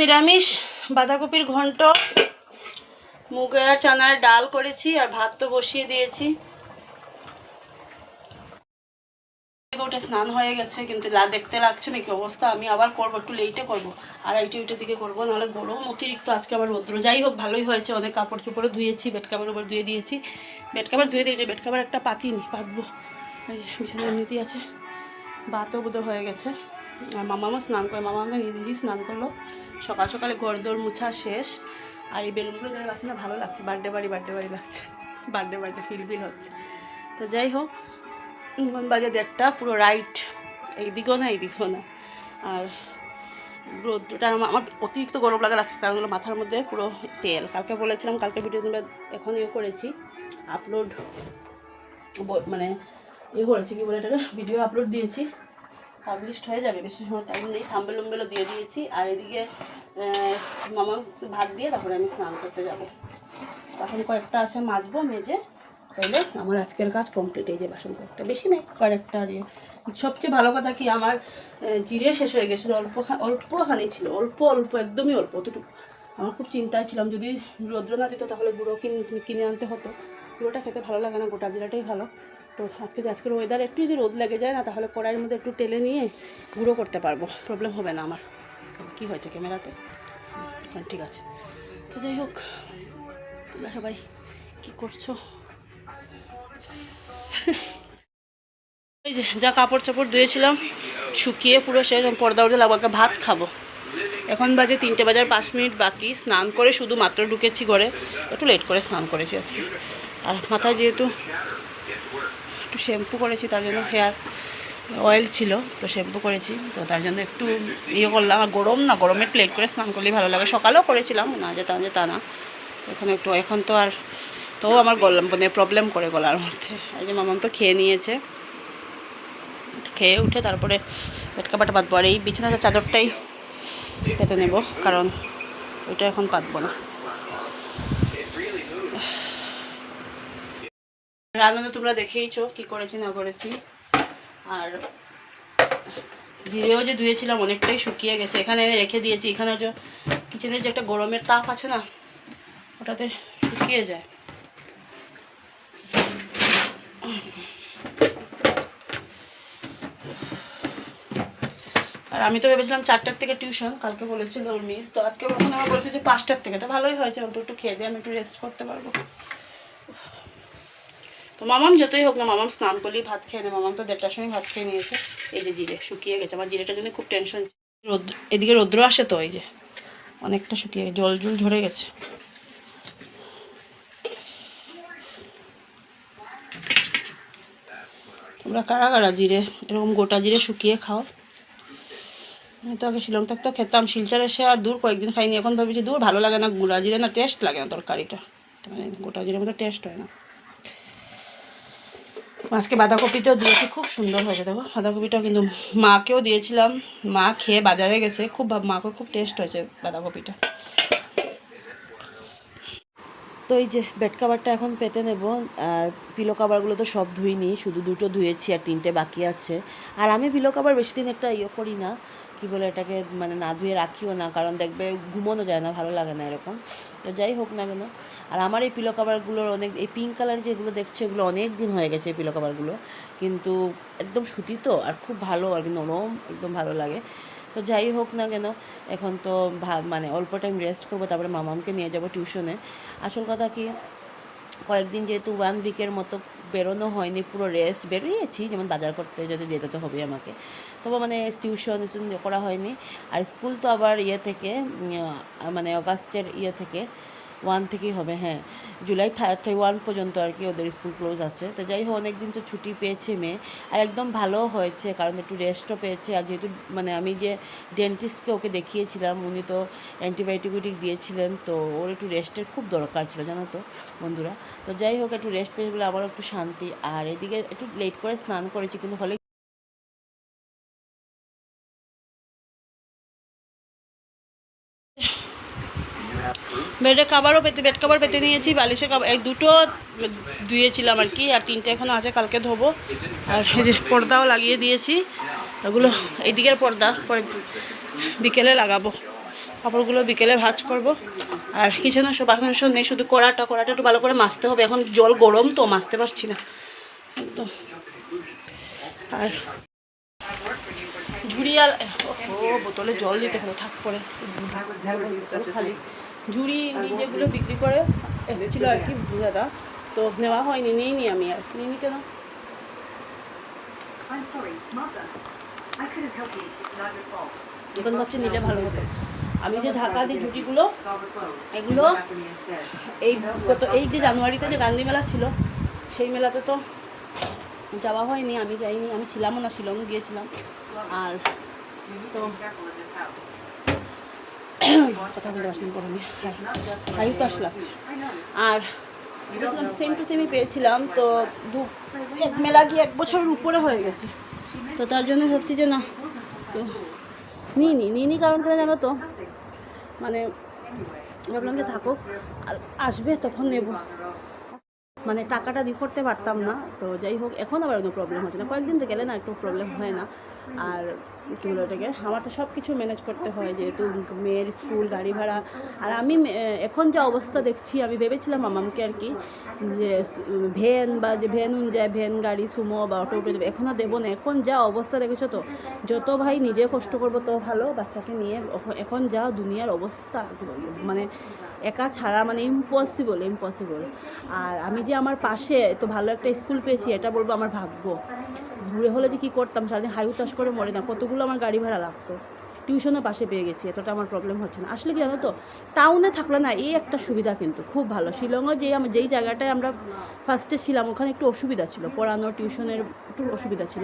নিরামিষ বাঁধাকপির ঘন্ট, মুগের চানার ডাল করেছি, আর ভাত তো বসিয়ে দিয়েছি। ওটা স্নান হয়ে গেছে, কিন্তু দেখতে লাগছে না কি অবস্থা। আমি আবার করবো, একটু লেটে করবো, আর এইটার দিকে করবো, নাহলে গরম অতিরিক্ত। আজকে আবার রৌদ্র। যাই হোক, ভালোই হয়েছে। অনেক কাপড় চোপড়ও ধুয়েছি, বেড কাভার উপর ধুয়ে দিয়েছি। বেড কাভার ধুয়ে দিয়েছি, বেড কাভার একটা পাতিনি, পাতবো। এই যে বিছানা এমনিতেই আছে। ভাতও বোধ হয়ে গেছে। আর মামাও স্নান করে, মামা আমাকে নিজেই স্নান করলো। সকাল সকালে ঘর দোর মুছা শেষ। আর এই বেলুনগুলো যারা লাগছে না, ভালো লাগছে। বার্থডে বাড়ি লাগছে, বার্থডে ফিল হচ্ছে। তো যাই হোক, বাজে 1:30, পুরো রাইট, এইদিকেও না এইদিকেও না। আর রোদ্রটা আমার অতিরিক্ত গরম লাগা লাগছে, কারণ হলো মাথার মধ্যে পুরো তেল। কালকে বলেছিলাম, কালকে ভিডিও তোমরা এখন করেছি আপলোড, মানে করেছি কি বলে এটাকে, ভিডিও আপলোড দিয়েছি, পাবলিশড হয়ে যাবে, বেশি সময় টাইম নেই। থাম্বেলও দিয়ে দিয়েছি। আর এদিকে মামা ভাত দিয়ে তারপরে আমি স্নান করতে যাব। তখন কয়েকটা আছে মাজবো, মেজে তাইলে আমার আজকের কাজ কমপ্লিট। এই যে বাসন কয়েকটা, বেশি নেই, কয়েকটা। আর সবচেয়ে ভালো কথা কি, আমার জিরে শেষ হয়ে গেছিলো। অল্পখানি ছিল, অল্প একদমই অল্প, অতটুকু। আমার খুব চিন্তায় ছিলাম, যদি রৌদ্র না দিত তাহলে গুঁড়ো কিনে আনতে হতো। গুঁড়োটা খেতে ভালো লাগে না, গোটা জিরাটাই ভালো। তো আজকের ওয়েদার একটু যদি রোদ লেগে যায় না, তাহলে কড়াইয়ের মধ্যে একটু টেলে নিয়ে গুঁড়ো করতে পারবো, প্রবলেম হবে না আমার। কি হয়েছে ক্যামেরাতে? এখন ঠিক আছে। তো যাই হোক, তোমরা সবাই কী করছো? এই যে যা কাপড় চাপড় ধুয়েছিলাম, শুকিয়ে পুরো শেষ। পর্দা উঠে লাগবো, ভাত খাবো। এখন বাজে 3:05 বাকি। স্নান করে শুধু মাত্র ঢুকেছি ঘরে, একটু লেট করে স্নান করেছি আজকে। আর মাথায় যেহেতু একটু শ্যাম্পু করেছি, তার জন্য হেয়ার অয়েল ছিল, তো শ্যাম্পু করেছি, তো তার জন্য একটু করলাম। আর গরম না, গরমে একটু লেট করে স্নান করলেই ভালো লাগে। সকালেও করেছিলাম, না যে তা না। এখন তো আর তো আমার মানে প্রবলেম করে গলার মধ্যে। এই যে মামাম তো খেয়ে নিয়েছে, খেয়ে উঠে তারপরে পেট কাপাটা পাতবো। আর এই বিছানার চাদরটাই পেতে নেব, কারণ ওইটা এখন পাতবো না। রান্নাটা তোমরা দেখেইছো কি করেছি না করেছি। আর জিরেও যে ধুয়েছিলাম অনেকটাই শুকিয়ে গেছে, এখানে এনে রেখে দিয়েছি। এখানে যে কিচেনের যে একটা গরমের তাপ আছে না, ওটাতে শুকিয়ে যায়। আর আমি তো ভেবেছিলাম 4টার থেকে টিউশন, কালকে বলেছিল ওর মিস, তো আজকে ওখানে আমার বলছে যে 5টার থেকে। তো ভালোই হয়েছে, অল্প একটু খেয়ে দিয়ে আমি একটু রেস্ট করতে পারবো। তো মামাম যতই হোক না, মামাম স্নান করলেই ভাত খেয়ে নেয়। মামাম তো 1:30টার সময় ভাত খেয়ে নিয়েছে। এই যে জিরে শুকিয়ে গেছে, আমার জিরেটার জন্য খুব টেনশন। এদিকে রৌদ্র আসে, তো এই যে অনেকটা শুকিয়ে জল ঝরে গেছে। তোমরা কারা কারা জিরে এরকম গোটা জিরে শুকিয়ে খাও? আমি তো আগে শিলং থাকতে খেতাম, শিলচর এসে আর দূর কয়েকদিন খাইনি। এখন ভাবছি দূর ভালো লাগে না, গুঁড়া জিরে না টেস্ট লাগে না তরকারিটা, মানে গোটা জিরের মতো টেস্ট হয় না। আজকে বাঁধাকপিটাও দিয়েছি, খুব সুন্দর হয়েছে। দেখো বাঁধাকপিটাও, কিন্তু মাকেও দিয়েছিলাম, মা খেয়ে বাজারে গেছে, মাকে খুব টেস্ট হয়েছে বাঁধাকপিটা। তো এই যে বেড কাভারটা এখন পেতে নেব। আর পিলো কাভারগুলো তো সব ধুইনি, শুধু 2টো ধুয়েছি, আর 3টে বাকি আছে। আর আমি পিলো কাভার বেশি দিন একটা করি না, কি বলে এটাকে, মানে না ধুয়ে রাখিও না, কারণ দেখবে ঘুমোনো যায় না, ভালো লাগে না এরকম। তো যাই হোক না কেন, আর আমার এই পিলো কাভারগুলোর এই পিঙ্ক কালার যেগুলো দেখছো, এগুলো অনেক দিন হয়ে গেছে এই পিলো কাভারগুলো, কিন্তু একদম সুতি তো, আর খুব ভালো, আর কি নরম, একদম ভালো লাগে। তো যাই হোক না কেন, এখন তো মানে অল্প টাইম রেস্ট করবো, তারপরে মামামকে নিয়ে যাব টিউশনে। আসল কথা কি, কয়েকদিন যেহেতু 1 উইকের মতো বেরোনো হয়নি, পুরো রেস্ট, বেরিয়েছি যেমন বাজার করতে যদি যেতে তো হবে আমাকে, তবে মানে টিউশন করা হয়নি। আর স্কুল তো আবার থেকে মানে অগাস্টের থেকে 1 থেকেই হবে, হ্যাঁ, জুলাই 31 পর্যন্ত আর কি ওদের স্কুল ক্লোজ আছে। তো যাই হোক, অনেক দিন তো ছুটি পেয়েছে মেয়ে, আর একদম ভালো হয়েছে, কারণ একটু রেস্টও পেয়েছে। আর যেহেতু মানে আমি যে ডেন্টিস্টকে ওকে দেখিয়েছিলাম, উনি তো অ্যান্টিবায়োটিক দিয়েছিলেন, তো ওর একটু রেস্টের খুব দরকার ছিল, জানো তো বন্ধুরা। তো যাই হোক, একটু রেস্ট পেয়ে বলে আমারও একটু শান্তি। আর এদিকে একটু লেট করে স্নান করেছি, কিন্তু হলে বেড কাভার পেতে নিয়েছি, বালিশের কাভার 2টো ধুয়েছিলাম আর কি, আর 3টে এখনও আছে, কালকে ধোবো। আর এই যে পর্দাও লাগিয়ে দিয়েছি, ওগুলো এইদিকের পর্দা পরে বিকেলে লাগাবো। কাপড়গুলো বিকেলে ভাঁজ করব। আর কিচেনে সব বাসন নেই, শুধু কড়াটা একটু ভালো করে মাজতে হবে। এখন জল গরম তো মাজতে পারছি না একদম। আর ঝুড়িয়াল বোতলে জল দিতে হবে, থাক পরে খালি। ঝুড়ি যেগুলো বিক্রি করে এসেছিলো আর কি দাদা, তো নেওয়া হয়নি, নিইনি আমি আর নিইনি কেন। এখন ভাবছি নিলে ভালো হতো। আমি যে ঢাকা দিই ঝুটিগুলো, এগুলো এই যে জানুয়ারিতে যে গান্ধী মেলা ছিল, সেই মেলাতে তো যাওয়া হয়নি, আমি যাইনি, আমি ছিলামও না, শিলং গিয়েছিলাম। আর তো কথা বলতে পারছি না, হাই তাস লাগছে। আর সেম টু সেমই পেয়েছিলাম, তো এক মেলা গিয়ে 1 বছরের উপরে হয়ে গেছে, তো তার জন্য ভাবছি যে না, তো নিইনি কারণ কেন জানো তো, মানে ভাবলাম যে থাকুক, আর আসবে তখন নেব, মানে টাকাটা দিয়ে করতে পারতাম না। তো যাই হোক, এখন আবার কোনো প্রবলেম হচ্ছে না, কয়েকদিন তো গেলে না একটু প্রবলেম হয় না। আর কী বলে ওটাকে, আমার তো সব কিছু ম্যানেজ করতে হয়, যেহেতু মেয়ের স্কুল, গাড়ি ভাড়া। আর আমি এখন যা অবস্থা দেখছি, আমি ভেবেছিলাম মামামকে আর কি যে ভ্যান বা যে ভ্যান যায়, ভ্যান গাড়ি সুমো বা অটো দেবে, এখনও দেবো না। এখন যা অবস্থা দেখেছো তো, যত ভাই নিজে কষ্ট করবো তো ভালো, বাচ্চাকে নিয়ে এখন যা দুনিয়ার অবস্থা, মানে একা ছাড়া মানে ইম্পসিবল। আর আমি যে আমার পাশে তো ভালো একটা স্কুল পেয়েছি, এটা বলবো আমার ভাগ্য। দূরে হলে যে কী করতাম, সারাদিন হাই উতাস করে মরে না, কতগুলো আমার গাড়ি ভাড়া লাগতো। টিউশনও পাশে পেয়ে গেছি, এতটা আমার প্রবলেম হচ্ছে না। আসলে কি জানো তো, টাউনে থাকলে না এই একটা সুবিধা কিন্তু খুব ভালো। শিলংয়ে যেই জায়গাটায় আমরা ফার্স্টে ছিলাম, ওখানে একটু অসুবিধা ছিল, পড়ানো টিউশনের একটু অসুবিধা ছিল।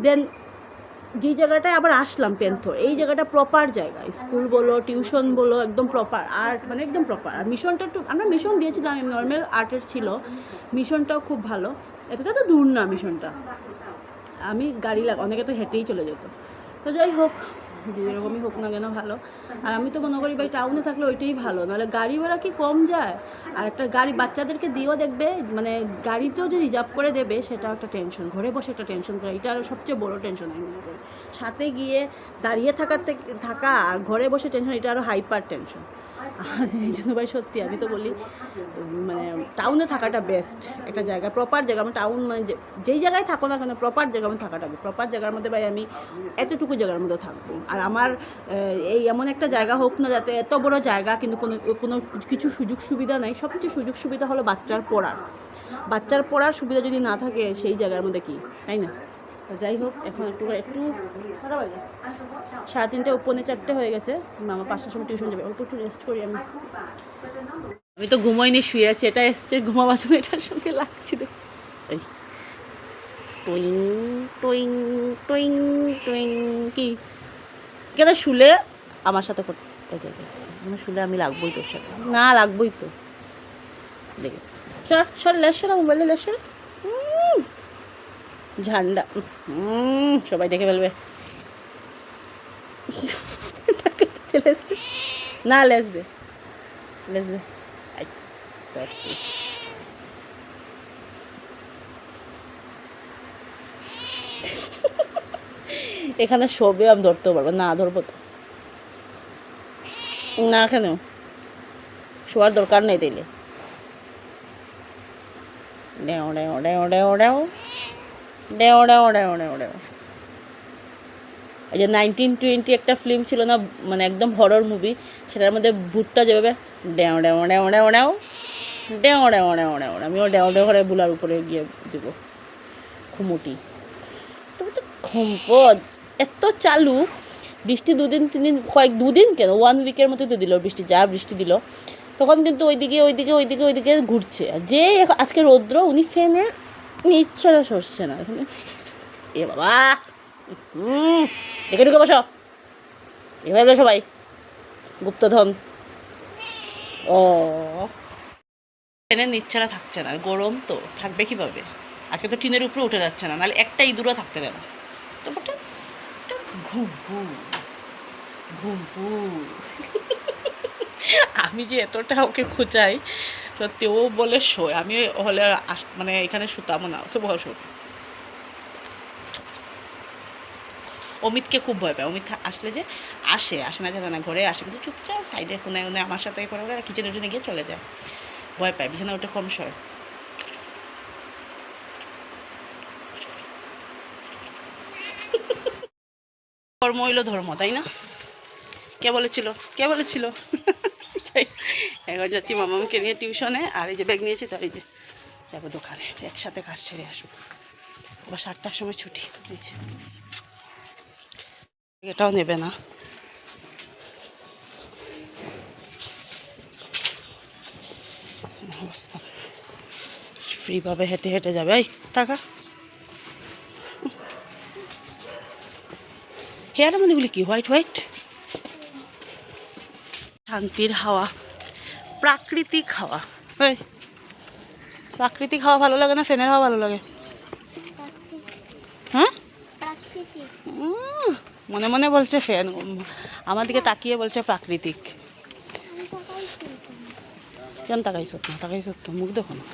দেন যেই জায়গাটায় আবার আসলাম পেন্থর, এই জায়গাটা প্রপার জায়গা, স্কুল বলো টিউশন বলো একদম প্রপার, আর্ট মানে একদম প্রপার। আর মিশনটা একটু, আমরা মিশন দিয়েছিলাম, নর্মাল আর্টের ছিল, মিশনটাও খুব ভালো, এতটা তো দূর না মিশনটা, আমি গাড়ি অনেকে তো হেঁটেই চলে যেত। তো যাই হোক, যেরকমই হোক না কেন ভালো। আর আমি তো মনে করি ভাই টাউনে থাকলে ওইটাই ভালো, নাহলে গাড়ি ভাড়া কি কম যায়। আর একটা গাড়ি বাচ্চাদেরকে দিয়েও দেখবে, মানে গাড়িতেও যে রিজার্ভ করে দেবে, সেটা একটা টেনশন, ঘরে বসে একটা টেনশন করে, এটা আরও সবচেয়ে বড়ো টেনশন আমি মনে করি। সাথে গিয়ে দাঁড়িয়ে থাকা আর ঘরে বসে টেনশন, এটা আরও হাইপার টেনশন। আর এই জন্য ভাই সত্যি আমি তো বলি, মানে টাউনে থাকাটা বেস্ট একটা জায়গা, প্রপার জায়গা। আমার টাউন মানে যেই জায়গায় থাকো না কেন, প্রপার জায়গার মধ্যে থাকাটা, প্রপার জায়গার মধ্যে ভাই আমি এতটুকু জায়গার মধ্যে থাকবো। আর আমার এই এমন একটা জায়গা হোক না যাতে এত বড় জায়গা কিন্তু কোনো কিছু সুযোগ সুবিধা নেই। সবচেয়ে সুযোগ সুবিধা হলো বাচ্চার পড়ার সুবিধা যদি না থাকে সেই জায়গার মধ্যে কি, তাই না? যাই হোক, এখন একটু 3:30 4:30 হয়ে গেছে, মামা 5টার সময় টিউশন যাবে, অল্প একটু রেস্ট করি। আমি তো ঘুমোইনি, শুয়ে আছি, এটা এসছে ঘুমাবার জন্য, এটার সঙ্গে লাগছে। এই টুইং টুইং টুইং টুইং কি কেন শুলে আমার সাথে শুলে আমি লাগবোই তোর সাথে, না লাগবোই তো, দেখেছি। সর লেসো না, মোবাইলে লেসো না, ঝান্ডা, সবাই দেখে ফেলবে। না লেস দে এখানে শোবে, আমি ধরতেও পারবো না, ধরবো তো না, কেন শোয়ার দরকার নেই তাইলে। ডেও ডেও ডেও ডেও ডেও ডেও ডেও ডেও ডেও ডেও। এই যে 1920 একটা ফিল্ম ছিল না, মানে একদম হরর মুভি, সেটার মধ্যে ভূতটা যেভাবে ডেও ডেও ডেও ডেও ডেও ডেও ডেও ডেও ডেও, আমিও ডেও ডেও করে বুলার উপরে গিয়ে দেবো খুমুটি। তবে তো সম্পদ এত চালু, বৃষ্টি 2-3 দিন, দুদিন কেন 1 উইকের মতো তো দিল বৃষ্টি, যা বৃষ্টি দিল, তখন কিন্তু ওইদিকে ঘুরছে। যে আজকে রৌদ্র, উনি ফ্যানের নিচ্ছাড়া সরছে না এখানে। এ বাবা, দেখে ঢুকে বসো, এভাবে সবাই গুপ্তধন। ও ফ্যানের নিচ্ছাড়া থাকছে না, গরম তো থাকবে কীভাবে, আজকে তো টিনের উপরে উঠে যাচ্ছে না, নাহলে একটা ইঁদুরও থাকতে দেয় না। তো ঘুমপু আমি যে এতটা ওকে খোঁচাই, সত্যি ও বলে শোয়, আমি হলে মানে এখানে শুতামও না, সে বসো। ও অমিতকে খুব ভয় পায়। অমিত আসলে যে আসে না জানে না, ঘরে আসে কিন্তু চুপচাপ সাইডে কোনায় কোনায় আমার সাথে করে আর কিচেনে উঠে গিয়ে চলে যায়, ভয় পায়, বিছানা ওটা কম শয়। কর্ম হইল ধর্ম, তাই না? কে বলেছিল, কে বলেছিল? এখন যাচ্ছি মামাকে নিয়ে টিউশনে, আর এই যে ব্যাগ নিয়েছি, তো এই যে যাবো দোকানে, একসাথে কাজ ছেড়ে আসবো। আবার 7টার সময় ছুটি। এই যে এটাও নেবে না। অবস্থা ফ্রিভাবে হেঁটে হেঁটে যাবে। এই টাকা হেয়ারের মধ্যে এগুলি কি হোয়াইট হোয়াইট? শান্তির হাওয়া, প্রাকৃতিক হাওয়া। ওই প্রাকৃতিক হাওয়া ভালো লাগে না ফ্যানের হাওয়া ভালো লাগে? হ্যাঁ, মনে মনে বলছে ফ্যান, আমার দিকে তাকিয়ে বলছে প্রাকৃতিক। কেন তাকাইছত না? তাকাইছত তো, মুখ দেখো না।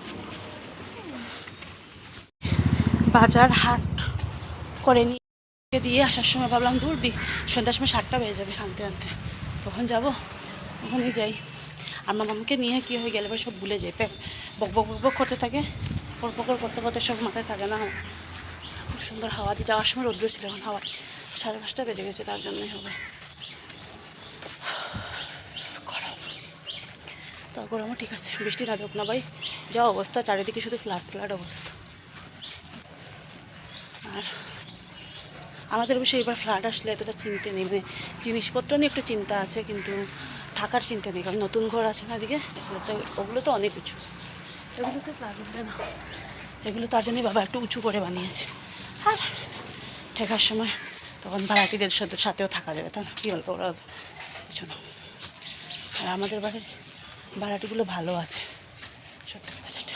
বাজার হাট করে নিয়ে দিয়ে আসার সময় ভাবলাম দূর সন্ধ্যার সময় 7টা বেজে যাবে আনতে আনতে, তখন যাব, ওখানেই যাই। আর মামাকে নিয়ে কী হয়ে গেলে এবার সব ভুলে যায়, বক বক বক বক করতে থাকে, পকর করতে করতে সব মাথায় থাকে না। খুব সুন্দর হাওয়া দিয়ে যাওয়ার সময় রৌদ্র ছিল, এখন হাওয়া 5:30 বেজে গেছে, তার জন্যই হবে। তা গরমও ঠিক আছে, বৃষ্টি না হোক না ভাই, যা অবস্থা চারিদিকে শুধু ফ্ল্যাট অবস্থা। আর আমাদের অবশ্যই এবার ফ্লাড আসলে এতটা চিন্তা নেই, মানে জিনিসপত্র নিয়ে একটু চিন্তা আছে, কিন্তু থাকার চিন্তা নেই, কারণ নতুন ঘর আছে না এদিকে, ওগুলো তো অনেক উঁচু, এগুলো তো ফ্লাড উঠবে না, এগুলো তার জন্যই বাবা একটু উঁচু করে বানিয়েছে। আর ঠেকার সময় তখন ভাড়াটিদের সাথেও থাকা যাবে, তা না কী বলবো, ওরা কিছু না। আর আমাদের বাড়ির ভাড়াটিগুলো ভালো আছে, সত্যি কথা যেটা।